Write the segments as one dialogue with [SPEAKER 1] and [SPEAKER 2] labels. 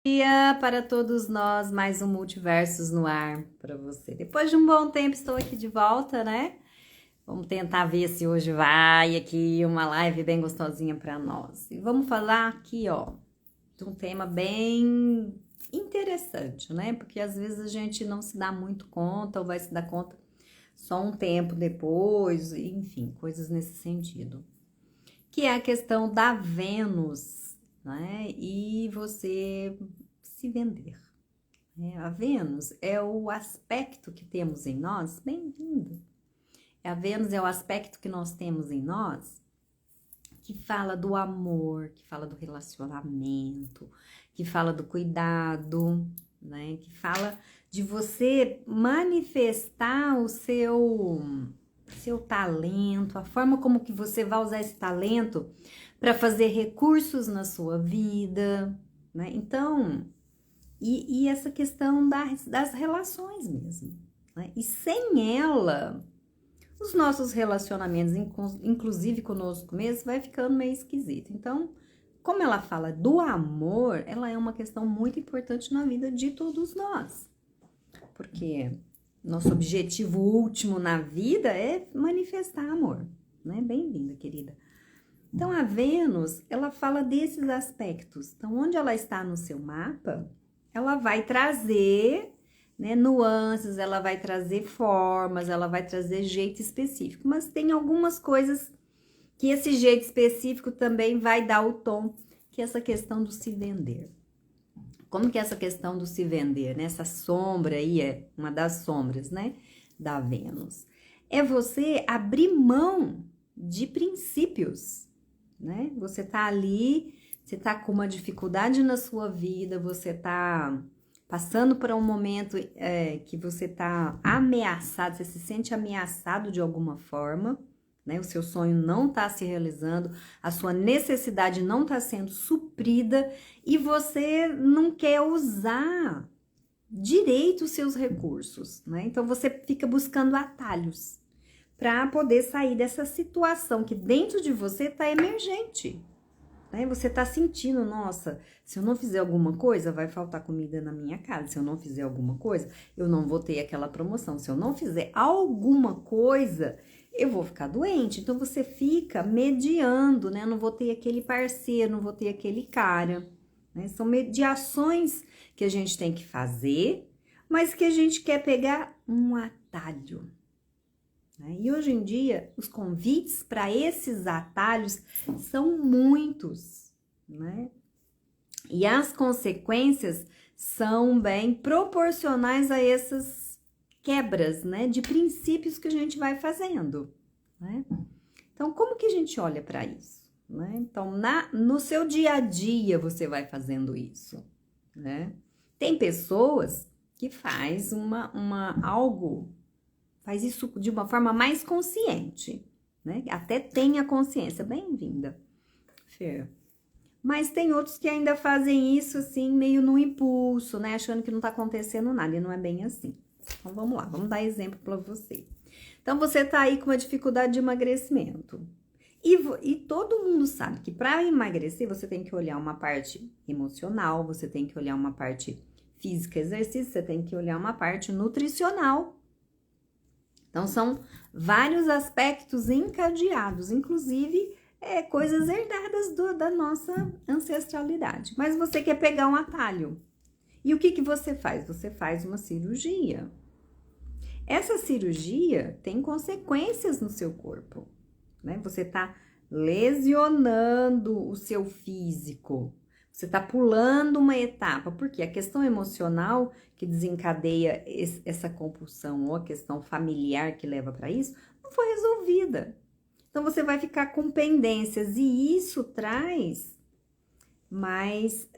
[SPEAKER 1] Dia para todos nós, mais um Multiversos no ar para você. Depois de um bom tempo, estou aqui de volta, né? Vamos tentar ver se hoje vai aqui uma live bem gostosinha para nós. E vamos falar aqui, ó, de um tema bem interessante, né? Porque às vezes a gente não se dá muito conta ou vai se dar conta só um tempo depois, enfim, coisas nesse sentido. Que é a questão da Vênus, né? E você se vender. Né? A Vênus é o aspecto que temos em nós, bem-vindo. A Vênus é o aspecto que nós temos em nós que fala do amor, que fala do relacionamento, que fala do cuidado, né? Que fala de você manifestar o seu talento, a forma como que você vai usar esse talento para fazer recursos na sua vida, né? Então, e essa questão das relações mesmo, né? E sem ela, os nossos relacionamentos, inclusive conosco mesmo, vai ficando meio esquisito. Então, como ela fala do amor, ela é uma questão muito importante na vida de todos nós. Porque nosso objetivo último na vida é manifestar amor, né? Bem-vinda, querida. Então, a Vênus, ela fala desses aspectos. Então, onde ela está no seu mapa, ela vai trazer, né, nuances, ela vai trazer formas, ela vai trazer jeito específico. Mas tem algumas coisas que esse jeito específico também vai dar o tom, que é essa questão do se vender. Como que é essa questão do se vender, né? Essa sombra aí é uma das sombras, né, da Vênus. É você abrir mão de princípios, né? Você tá ali, você tá com uma dificuldade na sua vida, você tá passando por um momento que você tá ameaçado, você se sente ameaçado de alguma forma, né? O seu sonho não tá se realizando, a sua necessidade não tá sendo suprida e você não quer usar direito os seus recursos, né? Então você fica buscando atalhos para poder sair dessa situação que dentro de você está emergente, né? Você está sentindo, nossa, se eu não fizer alguma coisa, vai faltar comida na minha casa. Se eu não fizer alguma coisa, eu não vou ter aquela promoção. Se eu não fizer alguma coisa, eu vou ficar doente. Então você fica mediando, né? Não vou ter aquele parceiro, não vou ter aquele cara, né? São mediações que a gente tem que fazer, mas que a gente quer pegar um atalho. E hoje em dia, os convites para esses atalhos são muitos, né? E as consequências são bem proporcionais a essas quebras, né, de princípios que a gente vai fazendo, né? Então, como que a gente olha para isso, né? Então, no seu dia a dia você vai fazendo isso, né? Tem pessoas que faz faz isso de uma forma mais consciente, né? Até tem a consciência. Bem-vinda, Fer. Mas tem outros que ainda fazem isso assim, meio no impulso, né? Achando que não tá acontecendo nada, e não é bem assim. Então vamos lá, vamos dar exemplo para você. Então você tá aí com uma dificuldade de emagrecimento. E todo mundo sabe que para emagrecer você tem que olhar uma parte emocional, você tem que olhar uma parte física, exercício, você tem que olhar uma parte nutricional. Então, são vários aspectos encadeados, inclusive coisas herdadas da nossa ancestralidade. Mas você quer pegar um atalho. E o que você faz? Você faz uma cirurgia. Essa cirurgia tem consequências no seu corpo, né? Você está lesionando o seu físico. Você está pulando uma etapa, porque a questão emocional que desencadeia essa compulsão ou a questão familiar que leva para isso não foi resolvida. Então você vai ficar com pendências e isso traz mais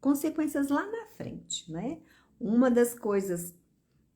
[SPEAKER 1] consequências lá na frente, né? Uma das coisas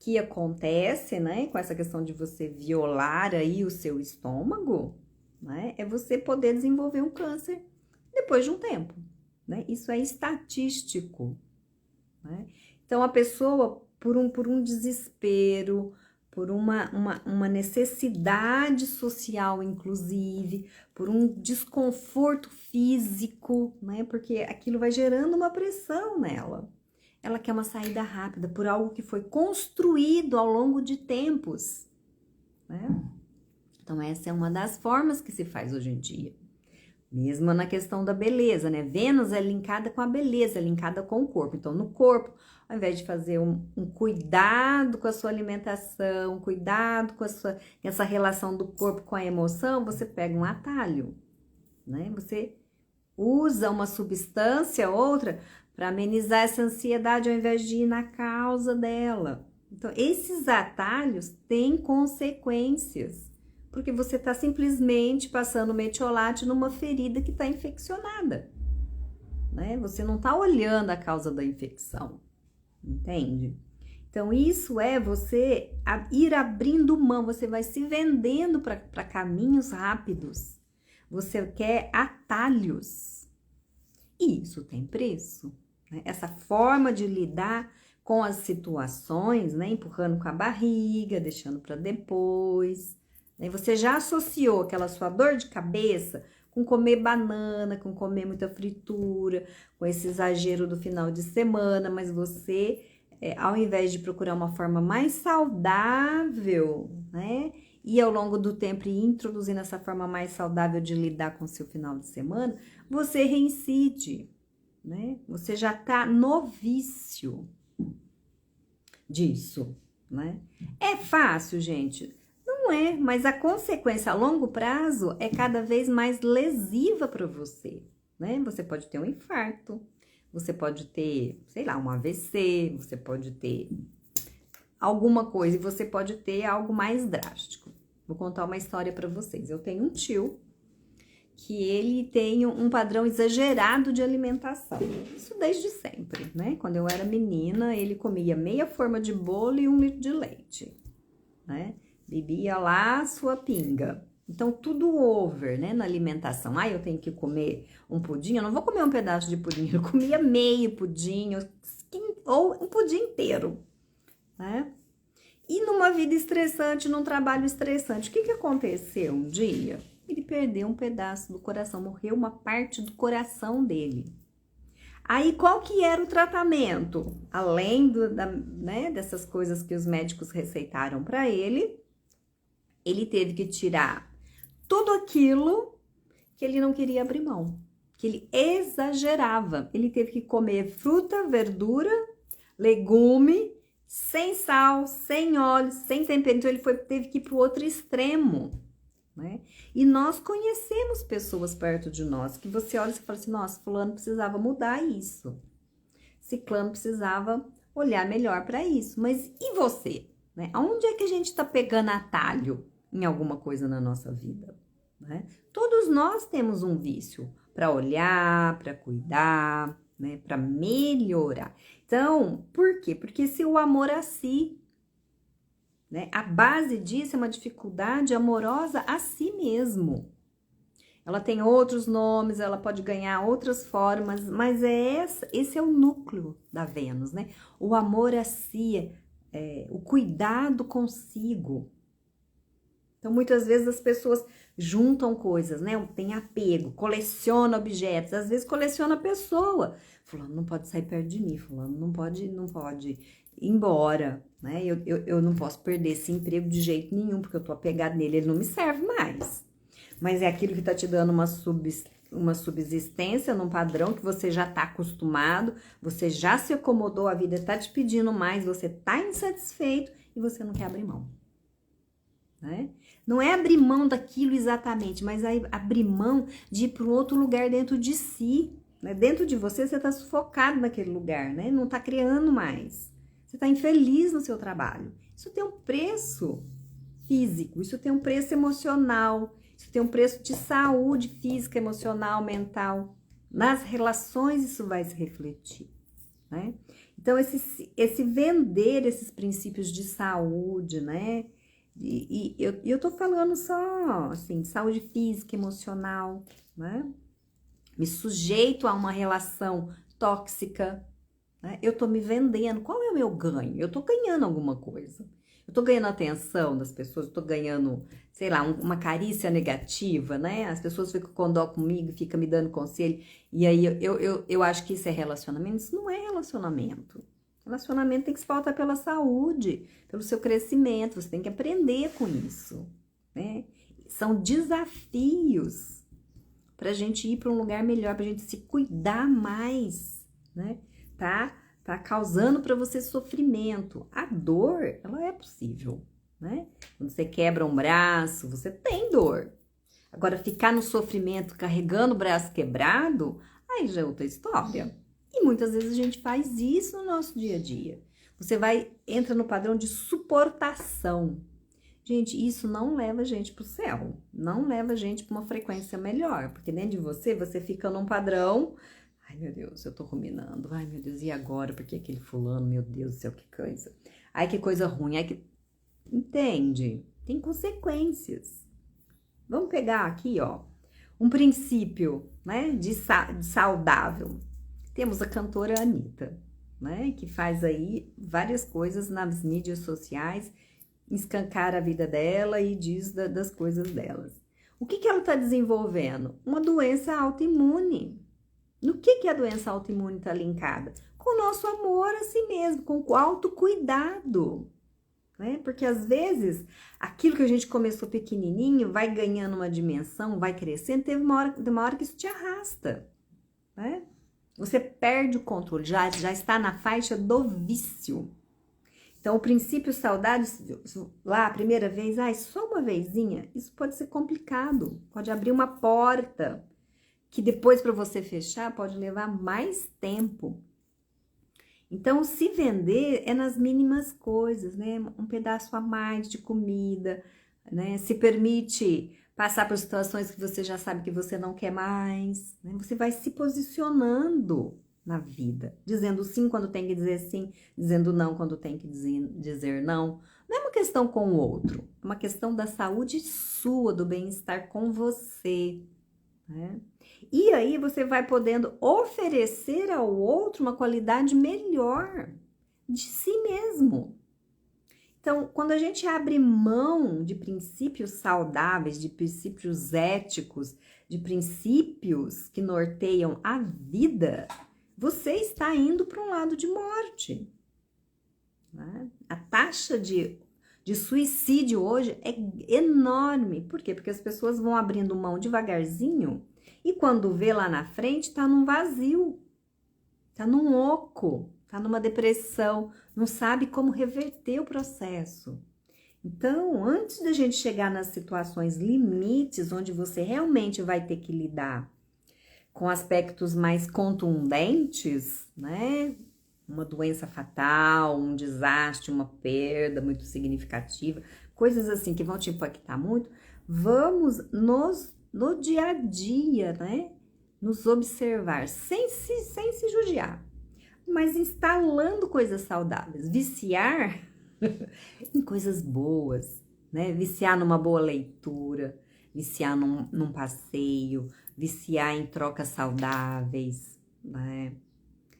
[SPEAKER 1] que acontece, né, com essa questão de você violar aí o seu estômago, né, é você poder desenvolver um câncer depois de um tempo, né? Isso é estatístico, né? Então a pessoa por um desespero, por uma necessidade social, inclusive, por um desconforto físico, né? Porque aquilo vai gerando uma pressão nela. Ela quer uma saída rápida por algo que foi construído ao longo de tempos, né? Então, essa é uma das formas que se faz hoje em dia. Mesmo na questão da beleza, né? Vênus é linkada com a beleza, é linkada com o corpo. Então, no corpo, ao invés de fazer um cuidado com a sua alimentação, cuidado com essa relação do corpo com a emoção, você pega um atalho, né? Você usa uma substância, outra, para amenizar essa ansiedade ao invés de ir na causa dela. Então, esses atalhos têm consequências. Porque você está simplesmente passando metiolate numa ferida que está infeccionada, né? Você não está olhando a causa da infecção, entende? Então, isso é você ir abrindo mão, você vai se vendendo para caminhos rápidos. Você quer atalhos. E isso tem preço, né? Essa forma de lidar com as situações, né? Empurrando com a barriga, deixando para depois. Você já associou aquela sua dor de cabeça com comer banana, com comer muita fritura, com esse exagero do final de semana, mas você, ao invés de procurar uma forma mais saudável, né? E ao longo do tempo ir introduzindo essa forma mais saudável de lidar com o seu final de semana, você reincide, né? Você já tá no vício disso, né? É fácil, gente? Não é, mas a consequência a longo prazo é cada vez mais lesiva para você, né? Você pode ter um infarto, você pode ter, sei lá, um AVC, você pode ter alguma coisa e você pode ter algo mais drástico. Vou contar uma história para vocês. Eu tenho um tio que ele tem um padrão exagerado de alimentação. Isso desde sempre, né? Quando eu era menina, ele comia meia forma de bolo e 1 litro de leite, né? Bebia lá sua pinga. Então, tudo over, né, na alimentação. Ah, eu tenho que comer um pudim, eu não vou comer um pedaço de pudim, eu comia meio pudim, ou um pudim inteiro, né? E numa vida estressante, num trabalho estressante, o que aconteceu um dia? Ele perdeu um pedaço do coração, morreu uma parte do coração dele. Aí, qual que era o tratamento? Além né, dessas coisas que os médicos receitaram para ele teve que tirar tudo aquilo que ele não queria abrir mão, que ele exagerava. Ele teve que comer fruta, verdura, legume, sem sal, sem óleo, sem tempero. Então, ele teve que ir para o outro extremo, né? E nós conhecemos pessoas perto de nós que você olha e fala assim, nossa, fulano precisava mudar isso. Ciclano precisava olhar melhor para isso. Mas e você? Né? Aonde é que a gente está pegando atalho em alguma coisa na nossa vida? Né? Todos nós temos um vício para olhar, para cuidar, né? Para melhorar. Então, por quê? Porque esse é o amor a si. Né? A base disso é uma dificuldade amorosa a si mesmo. Ela tem outros nomes, ela pode ganhar outras formas, mas esse é o núcleo da Vênus, né? O amor a si, o cuidado consigo. Então, muitas vezes as pessoas juntam coisas, né? Tem apego, coleciona objetos, às vezes coleciona pessoa. Fulano não pode sair perto de mim, fulano não pode ir embora, né? Eu não posso perder esse emprego de jeito nenhum, porque eu tô apegado nele, ele não me serve mais. Mas é aquilo que tá te dando uma subsistência num padrão que você já tá acostumado, você já se acomodou, a vida tá te pedindo mais, você tá insatisfeito e você não quer abrir mão, né? Não é abrir mão daquilo exatamente, mas é abrir mão de ir para um outro lugar dentro de si, né? Dentro de você, você tá sufocado naquele lugar, né? Não tá criando mais. Você tá infeliz no seu trabalho. Isso tem um preço físico, isso tem um preço emocional, isso tem um preço de saúde física, emocional, mental. Nas relações isso vai se refletir, né? Então, esse vender esses princípios de saúde, né? E eu tô falando só, assim, de saúde física, emocional, né? Me sujeito a uma relação tóxica, né? Eu tô me vendendo. Qual é o meu ganho? Eu tô ganhando alguma coisa. Eu tô ganhando atenção das pessoas, eu tô ganhando, sei lá, uma carícia negativa, né? As pessoas ficam com dó comigo, ficam me dando conselho, e aí eu acho que isso é relacionamento. Isso não é relacionamento. Relacionamento tem que se pautar pela saúde, pelo seu crescimento, você tem que aprender com isso, né? São desafios pra gente ir para um lugar melhor, pra gente se cuidar mais, né? Tá causando para você sofrimento. A dor, ela é possível, né? Quando você quebra um braço, você tem dor. Agora, ficar no sofrimento carregando o braço quebrado, aí já é outra história. E muitas vezes a gente faz isso no nosso dia a dia. Você entra no padrão de suportação. Gente, isso não leva a gente pro céu. Não leva a gente para uma frequência melhor. Porque dentro de você fica num padrão. Ai, meu Deus, eu tô ruminando. Ai, meu Deus, e agora? Porque aquele fulano, meu Deus do céu, que coisa. Ai, que coisa ruim. Ai, que... Entende? Tem consequências. Vamos pegar aqui, ó, um princípio, né, de saudável. Temos a cantora Anitta, né, que faz aí várias coisas nas mídias sociais, escancara a vida dela e diz das coisas delas. O que ela tá desenvolvendo? Uma doença autoimune. No que a doença autoimune está linkada? Com o nosso amor a si mesmo, com o autocuidado, né? Porque às vezes, aquilo que a gente começou pequenininho vai ganhando uma dimensão, vai crescendo, teve uma hora que isso te arrasta, né? Você perde o controle, já está na faixa do vício. Então, o princípio saudável, lá a primeira vez, só uma vezinha, isso pode ser complicado, pode abrir uma porta, que depois para você fechar pode levar mais tempo. Então, se vender é nas mínimas coisas, né? Um pedaço a mais de comida, né? Se permite passar por situações que você já sabe que você não quer mais, né? Você vai se posicionando na vida, dizendo sim quando tem que dizer sim, dizendo não quando tem que dizer não. Não é uma questão com o outro, é uma questão da saúde sua, do bem-estar com você, né? E aí você vai podendo oferecer ao outro uma qualidade melhor de si mesmo. Então, quando a gente abre mão de princípios saudáveis, de princípios éticos, de princípios que norteiam a vida, você está indo para um lado de morte, né? A taxa de suicídio hoje é enorme. Por quê? Porque as pessoas vão abrindo mão devagarzinho e quando vê lá na frente, tá num vazio, tá num oco, tá numa depressão, não sabe como reverter o processo. Então, antes da gente chegar nas situações limites, onde você realmente vai ter que lidar com aspectos mais contundentes, né? Uma doença fatal, um desastre, uma perda muito significativa, coisas assim que vão te impactar muito, vamos no dia a dia, né? Nos observar, sem se judiar, mas instalando coisas saudáveis, viciar em coisas boas, né? Viciar numa boa leitura, viciar num passeio, viciar em trocas saudáveis, né?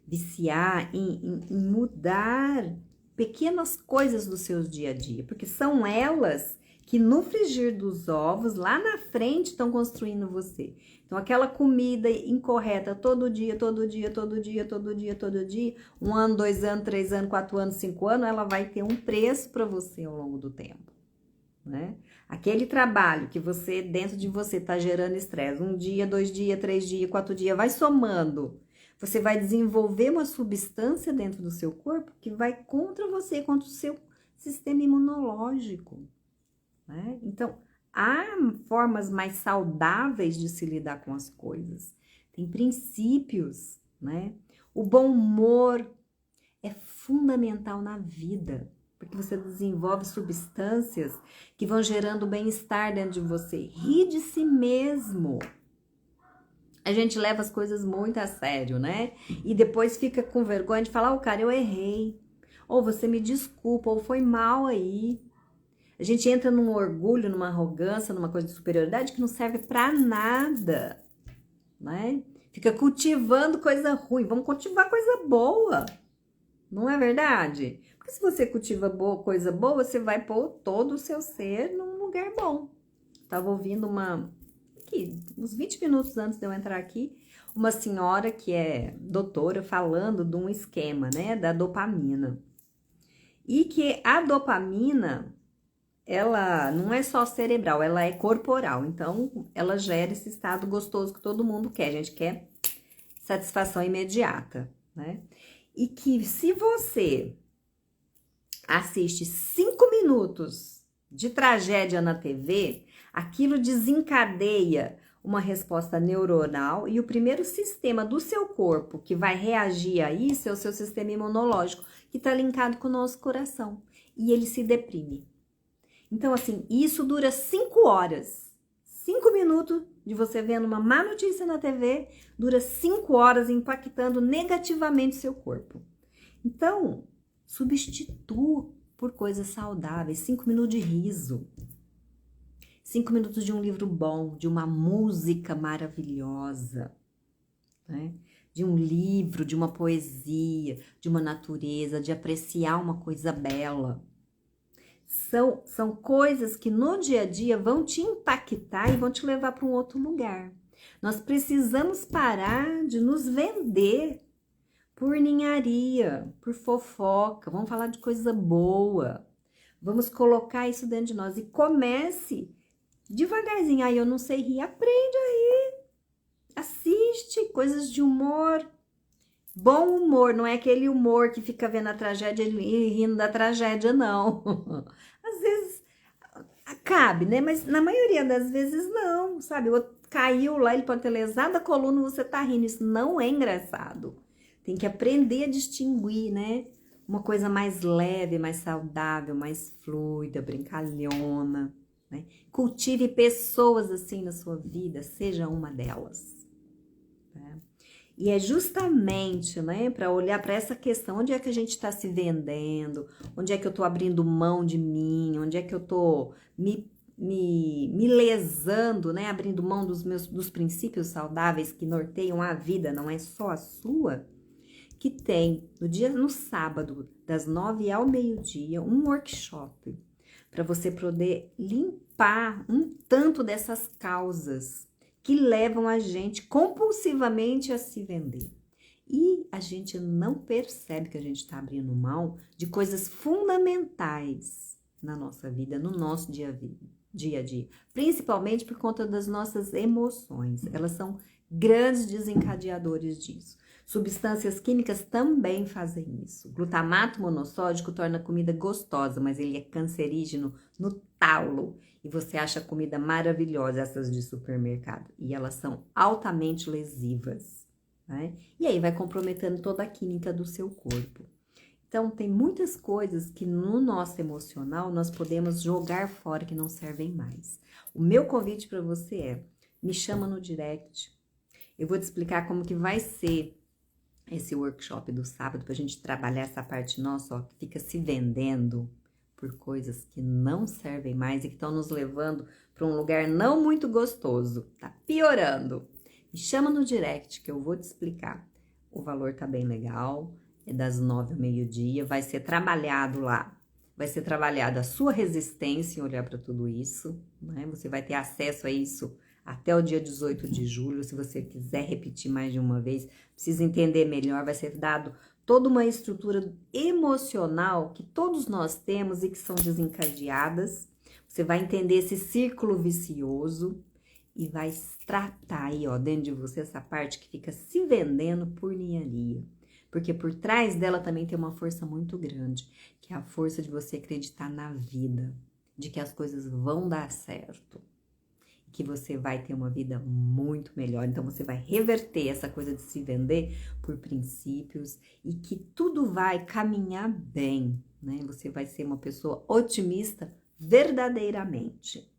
[SPEAKER 1] Viciar em mudar pequenas coisas do seu dia a dia, porque são elas que no frigir dos ovos, lá na frente, estão construindo você. Então, aquela comida incorreta todo dia, 1 ano, 2 anos, 3 anos, 4 anos, 5 anos, ela vai ter um preço para você ao longo do tempo, né? Aquele trabalho que você, dentro de você, está gerando estresse, 1 dia, 2 dias, 3 dias, 4 dias, vai somando. Você vai desenvolver uma substância dentro do seu corpo que vai contra você, contra o seu sistema imunológico, né? Então, há formas mais saudáveis de se lidar com as coisas. Tem princípios, né? O bom humor é fundamental na vida, porque você desenvolve substâncias que vão gerando bem-estar dentro de você. Ri de si mesmo. A gente leva as coisas muito a sério, né? E depois fica com vergonha de falar, cara, eu errei. Ou você me desculpa, ou foi mal aí. A gente entra num orgulho, numa arrogância, numa coisa de superioridade que não serve pra nada, né? Fica cultivando coisa ruim. Vamos cultivar coisa boa. Não é verdade? Porque Porque se você cultiva coisa boa, você vai pôr todo o seu ser num lugar bom. Tava ouvindo uns 20 minutos antes de eu entrar aqui, uma senhora que é doutora falando de um esquema, né, da dopamina. E que a dopamina, ela não é só cerebral, ela é corporal. Então, ela gera esse estado gostoso que todo mundo quer. A gente quer satisfação imediata, né? E que se você assiste 5 minutos de tragédia na TV, aquilo desencadeia uma resposta neuronal e o primeiro sistema do seu corpo que vai reagir a isso é o seu sistema imunológico, que está linkado com o nosso coração. E ele se deprime. Então, assim, isso dura 5 horas. 5 minutos de você vendo uma má notícia na TV, dura 5 horas impactando negativamente o seu corpo. Então, substitua por coisas saudáveis. 5 minutos de riso. 5 minutos de um livro bom, de uma música maravilhosa, né? De um livro, de uma poesia, de uma natureza, de apreciar uma coisa bela. São coisas que no dia a dia vão te impactar e vão te levar para um outro lugar. Nós precisamos parar de nos vender por ninharia, por fofoca. Vamos falar de coisa boa. Vamos colocar isso dentro de nós. E comece devagarzinho. Aí eu não sei rir. Aprende aí. Assiste coisas de humor. Bom humor, não é aquele humor que fica vendo a tragédia e rindo da tragédia, não. Às vezes cabe, né? Mas na maioria das vezes não, sabe? Caiu lá, ele pode ter lesado a coluna, você tá rindo. Isso não é engraçado. Tem que aprender a distinguir, né? Uma coisa mais leve, mais saudável, mais fluida, brincalhona, né? Cultive pessoas assim na sua vida, seja uma delas. Né? E é justamente, né, para olhar para essa questão, onde é que a gente está se vendendo, onde é que eu estou abrindo mão de mim, onde é que eu estou me lesando, né, abrindo mão dos princípios saudáveis que norteiam a vida, não é só a sua, que tem no sábado, das 9 ao meio-dia, um workshop para você poder limpar um tanto dessas causas que levam a gente compulsivamente a se vender. E a gente não percebe que a gente está abrindo mão de coisas fundamentais na nossa vida, no nosso dia a dia. Principalmente por conta das nossas emoções. Elas são grandes desencadeadores disso. Substâncias químicas também fazem isso. Glutamato monossódico torna a comida gostosa, mas ele é cancerígeno no talo. E você acha a comida maravilhosa, essas de supermercado. E elas são altamente lesivas, né? E aí vai comprometendo toda a química do seu corpo. Então, tem muitas coisas que no nosso emocional nós podemos jogar fora que não servem mais. O meu convite para você é, me chama no direct. Eu vou te explicar como que vai ser esse workshop do sábado, pra gente trabalhar essa parte nossa, ó, que fica se vendendo por coisas que não servem mais e que estão nos levando para um lugar não muito gostoso. Tá piorando. Me chama no direct que eu vou te explicar. O valor tá bem legal, é das 9 ao meio-dia, vai ser trabalhado lá. Vai ser trabalhada a sua resistência em olhar para tudo isso, né? Você vai ter acesso a isso até o dia 18 de julho, se você quiser repetir mais de uma vez, precisa entender melhor, vai ser dado toda uma estrutura emocional que todos nós temos e que são desencadeadas. Você vai entender esse círculo vicioso e vai tratar aí, ó, dentro de você essa parte que fica se vendendo por ninharia. Porque por trás dela também tem uma força muito grande, que é a força de você acreditar na vida, de que as coisas vão dar certo. Que você vai ter uma vida muito melhor. Então, você vai reverter essa coisa de se vender por princípios e que tudo vai caminhar bem, né? Você vai ser uma pessoa otimista verdadeiramente.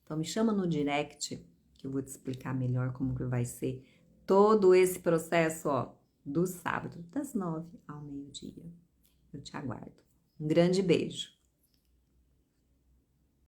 [SPEAKER 1] Então, me chama no direct que eu vou te explicar melhor como que vai ser todo esse processo, ó, do sábado, das 9 ao meio-dia. Eu te aguardo. Um grande beijo.